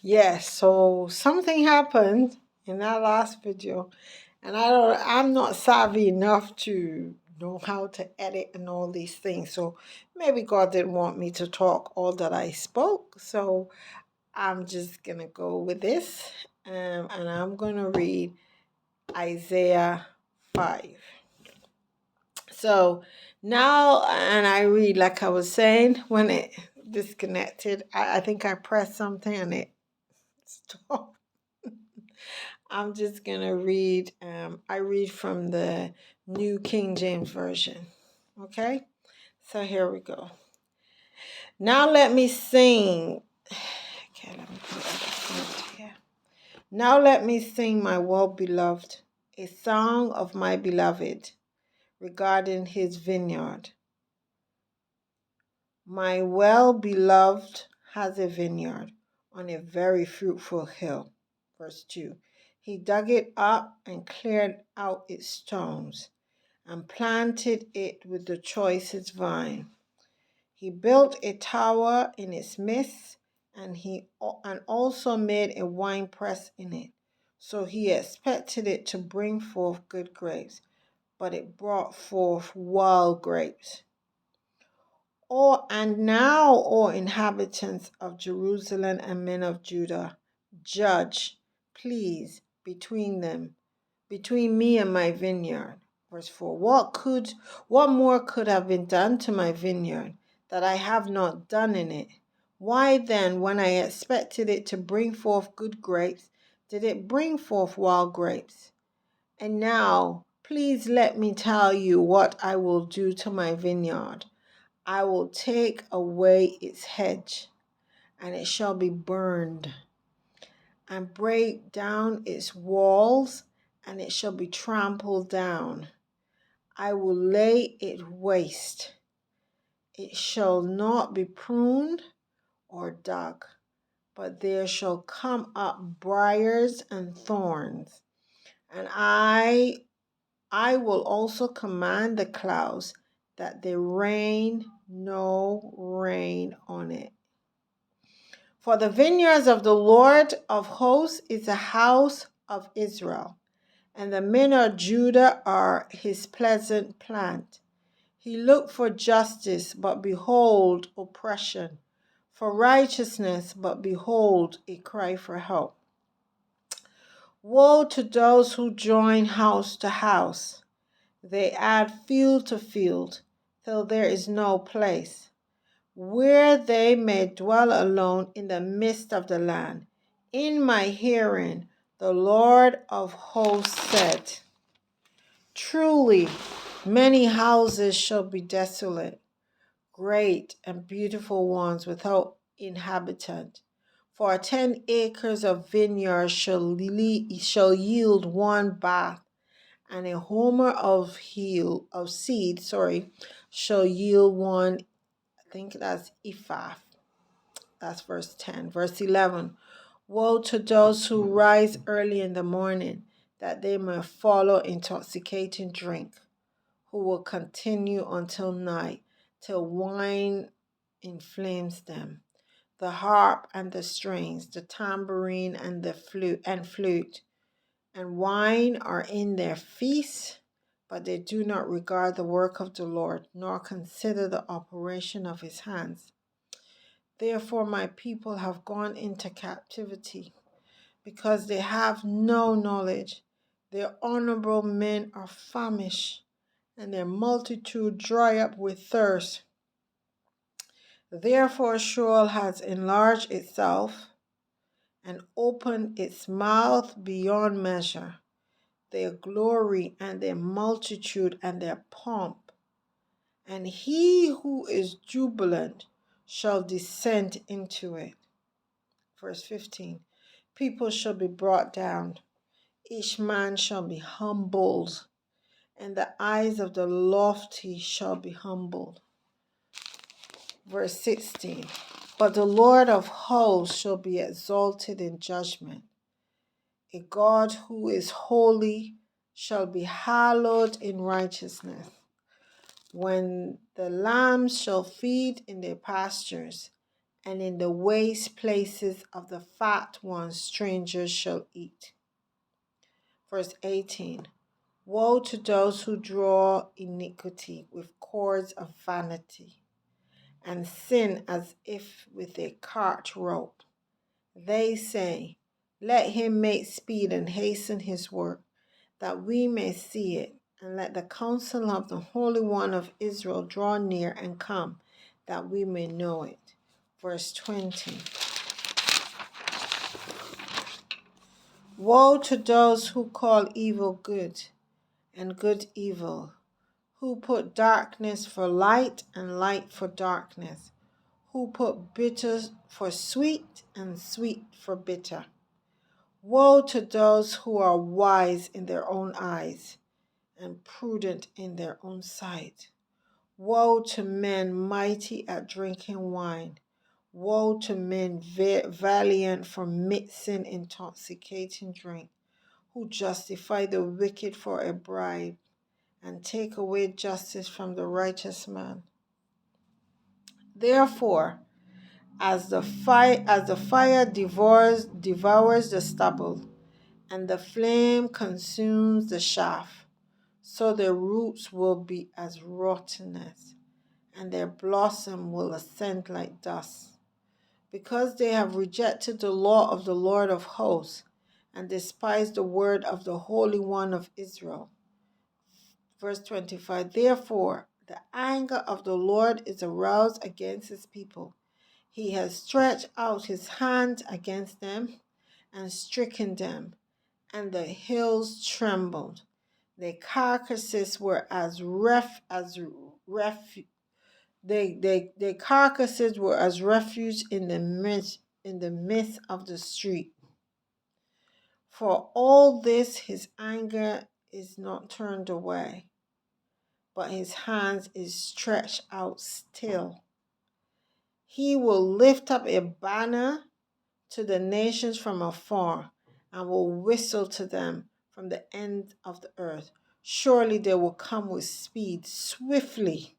Yes, so something happened in that last video, and I'm not savvy enough to know how to edit and all these things. So maybe God didn't want me to talk all that I spoke. So I'm just gonna go with this, and I'm gonna read Isaiah 5. So now, and I read like I was saying when it disconnected. I think I pressed something and it stopped. I'm just gonna read. I read from the New King James Version. Okay, so here we go. Now let me sing. Okay, let me put it at the front here. Now let me sing my well beloved, a song of my beloved regarding his vineyard. My well beloved has a vineyard on a very fruitful hill. Verse 2. He dug it up and cleared out its stones and planted it with the choicest vine. He built a tower in its midst, and also made a winepress in it. So he expected it to bring forth good grapes, but it brought forth wild grapes. And now, O inhabitants of Jerusalem and men of Judah, judge, please, between me and my vineyard. Verse 4. What more could have been done to my vineyard that I have not done in it? Why then, when I expected it to bring forth good grapes, did it bring forth wild grapes? And now, please let me tell you what I will do to my vineyard. I will take away its hedge, and it shall be burned, and break down its walls, and it shall be trampled down. I will lay it waste. It shall not be pruned or dug, but there shall come up briars and thorns. And I will also command the clouds that they rain no rain on it. For the vineyards of the Lord of hosts is the house of Israel, and the men of Judah are his pleasant plant. He looked for justice, but behold, oppression, for righteousness, but behold, a cry for help. Woe to those who join house to house. They add field to field, till there is no place where they may dwell alone in the midst of the land. In my hearing, the Lord of hosts said, truly, many houses shall be desolate, great and beautiful ones without inhabitant. For 10 acres of vineyard shall yield one bath, and a homer of seed, shall yield one. I think that's ephah. That's verse 10. Verse 11. Woe to those who rise early in the morning, that they may follow intoxicating drink, who will continue until night, till wine inflames them. The harp and the strings, the tambourine and the flute, and wine are in their feasts, but they do not regard the work of the Lord, nor consider the operation of his hands. Therefore my people have gone into captivity, because they have no knowledge. Their honorable men are famished, and their multitude dry up with thirst. Therefore Sheol has enlarged itself and opened its mouth beyond measure. Their glory and their multitude and their pomp. And he who is jubilant shall descend into it. Verse 15. People shall be brought down, each man shall be humbled, and the eyes of the lofty shall be humbled. Verse 16. But the Lord of hosts shall be exalted in judgment. A God who is holy shall be hallowed in righteousness. When the lambs shall feed in their pastures, and in the waste places of the fat ones strangers shall eat. Verse 18. Woe to those who draw iniquity with cords of vanity, and sin as if with a cart rope. They say, let him make speed and hasten his work, that we may see it, and let the counsel of the Holy One of Israel draw near and come, that we may know it. Verse 20. Woe to those who call evil good and good evil, who put darkness for light and light for darkness, who put bitter for sweet and sweet for bitter. Woe to those who are wise in their own eyes and prudent in their own sight. Woe to men mighty at drinking wine. Woe to men valiant for mixing intoxicating drink, who justify the wicked for a bribe and take away justice from the righteous man. Therefore, as the fire devours the stubble, and the flame consumes the chaff, so their roots will be as rottenness, and their blossom will ascend like dust, because they have rejected the law of the Lord of hosts, and despised the word of the Holy One of Israel. Verse 25, therefore the anger of the Lord is aroused against his people. He has stretched out his hand against them and stricken them, and the hills trembled. Their carcasses were as carcasses were as refuge in the midst of the street. For all this his anger is not turned away, but his hand is stretched out still. He will lift up a banner to the nations from afar, and will whistle to them from the end of the earth. Surely they will come with speed, swiftly.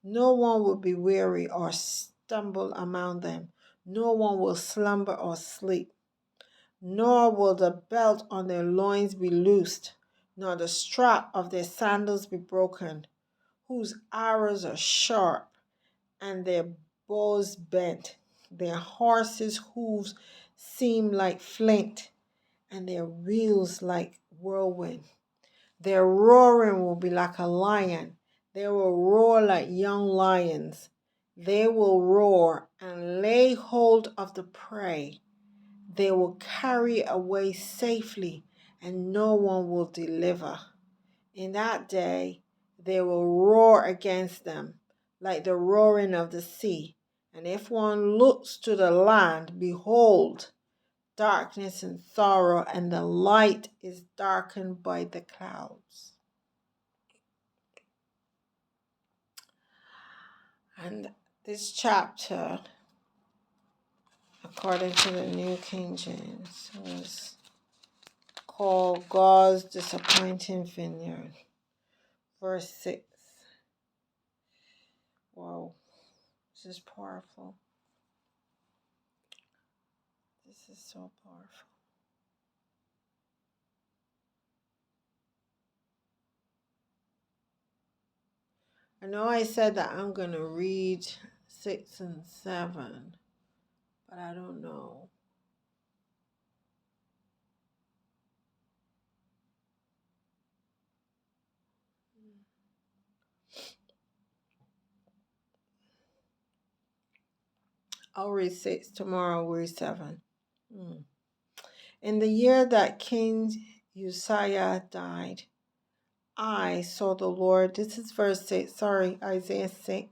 No one will be weary or stumble among them. No one will slumber or sleep. Nor will the belt on their loins be loosed, nor the strap of their sandals be broken, whose arrows are sharp and their bows bent. Their horses' hooves seem like flint, and their wheels like whirlwind. Their roaring will be like a lion. They will roar like young lions. They will roar and lay hold of the prey. They will carry away safely, and no one will deliver. In that day they will roar against them like the roaring of the sea. And if one looks to the land, behold, darkness and sorrow, and the light is darkened by the clouds. And this chapter, according to the New King James, was called God's Disappointing Vineyard. Verse 6. Wow, this is powerful. This is so powerful. I know I said that I'm going to read 6 and 7, but I don't know. I'll read 6 tomorrow, I'll read 7. In the year that King Uzziah died, I saw the Lord. This is verse 6. Sorry, Isaiah 6.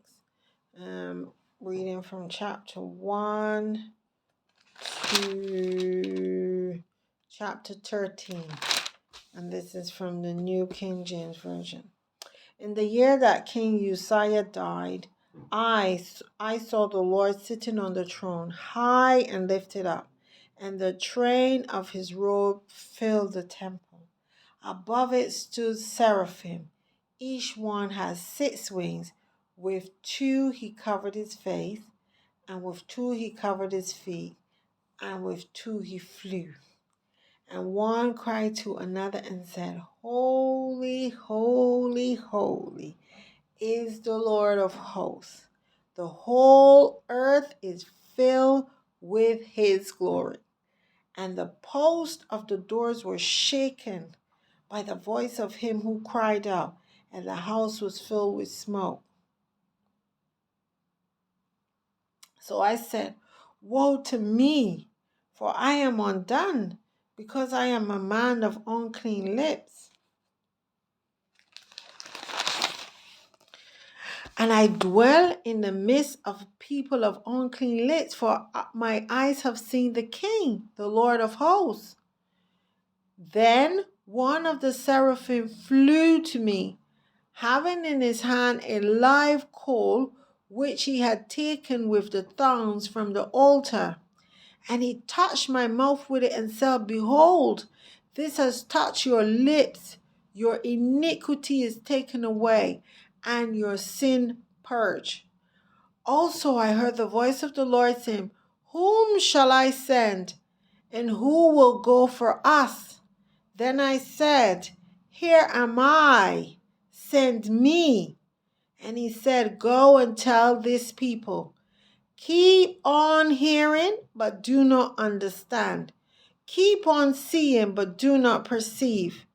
Reading from chapter 1 to chapter 13. And this is from the New King James Version. In the year that King Uzziah died, I saw the Lord sitting on the throne, high and lifted up, and the train of his robe filled the temple. Above it stood seraphim. Each one has 6 wings. With 2 he covered his face, and with 2 he covered his feet, and with 2 he flew. And one cried to another and said, Holy, holy, holy is the Lord of hosts. The whole earth is filled with his glory. And the posts of the doors were shaken by the voice of him who cried out, and the house was filled with smoke. So I said, Woe to me, for I am undone, because I am a man of unclean lips. And I dwell in the midst of people of unclean lips, for my eyes have seen the King, the Lord of hosts. Then one of the seraphim flew to me, having in his hand a live coal, which he had taken with the thorns from the altar. And he touched my mouth with it and said, Behold, this has touched your lips. Your iniquity is taken away, and your sin purged. Also I heard the voice of the Lord saying, Whom shall I send, and who will go for us? Then I said, Here am I, send me. And he said, Go and tell this people, keep on hearing, but do not understand. Keep on seeing, but do not perceive.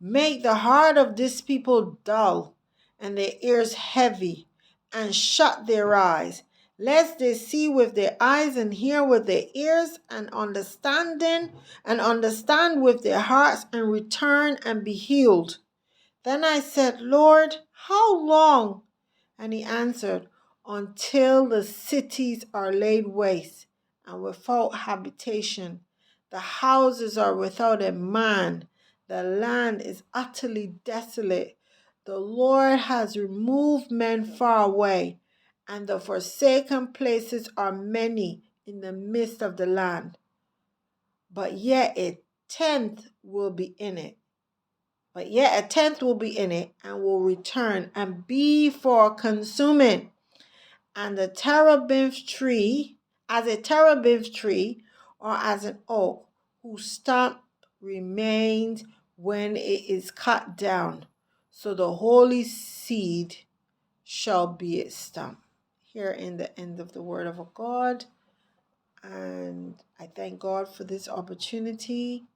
Make the heart of this people dull, and their ears heavy, and shut their eyes, lest they see with their eyes and hear with their ears, and understand with their hearts, and return and be healed. Then I said, Lord, how long? And he answered, Until the cities are laid waste and without habitation, the houses are without a man, the land is utterly desolate. The Lord has removed men far away, and the forsaken places are many in the midst of the land. But yet a tenth will be in it. And will return and be for consuming. And the terebinth tree, as a terebinth tree, or as an oak, whose stump remains when it is cut down. So the holy seed shall be its stump. Here in the end of the word of God. And I thank God for this opportunity.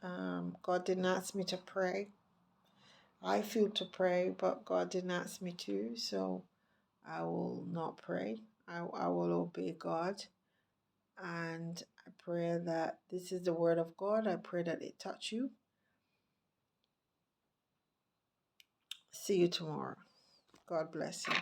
God didn't ask me to pray. I feel to pray, but God didn't ask me to, so I will not pray. I will obey God. And I pray that this is the word of God. I pray that it touch you. See you tomorrow. God bless you.